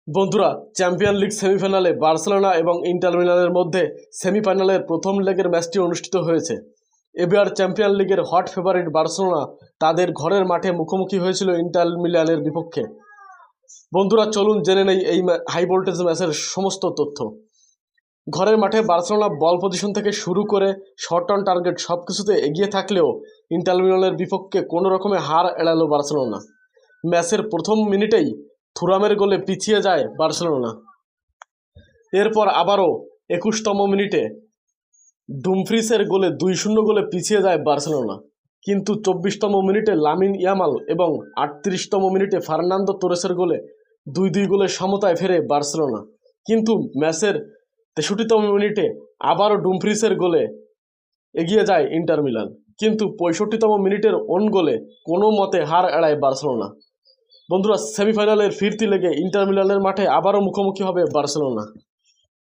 বন্ধুরা, champion league সেমিফাইনালে Barcelona এবং ইন্টার মিলানের মধ্যে সেমিফাইনালের প্রথম লেগের ম্যাচটি অনুষ্ঠিত হয়েছে। এবার চ্যাম্পিয়ন লিগের হট ফেভারিট বার্সেলোনা তাদের ঘরের মাঠে মুখোমুখি হয়েছিল ইন্টার মিলানের বিপক্ষে। বন্ধুরা, চলুন জেনে নেই এই হাই ভোল্টেজ ম্যাচের সমস্ত তথ্য। ঘরের মাঠে বার্সেলোনা বল পজিশন থেকে শুরু করে শর্ট অন টার্গেট সব কিছুতে এগিয়ে থাকলেও ইন্টার মিলানের বিপক্ষে কোনো রকমে হার এড়ালো বার্সেলোনা। ম্যাচের প্রথম মিনিটেই থুরামের গোলে পিছিয়ে যায় বার্সেলোনা। এরপর আবারও 21তম মিনিটে ডুমফ্রিসের গোলে 2-0 গোলে পিছিয়ে যায় বার্সেলোনা। কিন্তু 24তম মিনিটে লামিন ইয়ামাল এবং 38তম মিনিটে ফার্নান্দো তোরেসের গোলে 2-2 গোলে সমতায় ফেরে বার্সেলোনা। কিন্তু ম্যাচের 63তম মিনিটে আবারও ডুমফ্রিসের গোলে এগিয়ে যায় ইন্টার মিলান। কিন্তু 65তম মিনিটের ওন গোলে কোনো মতে হার এড়ায় বার্সেলোনা। বন্ধুরা, সেমিফাইনালের ফিরতি লেগে ইন্টার মিলানের মাঠে আবারও মুখোমুখি হবে বার্সেলোনা।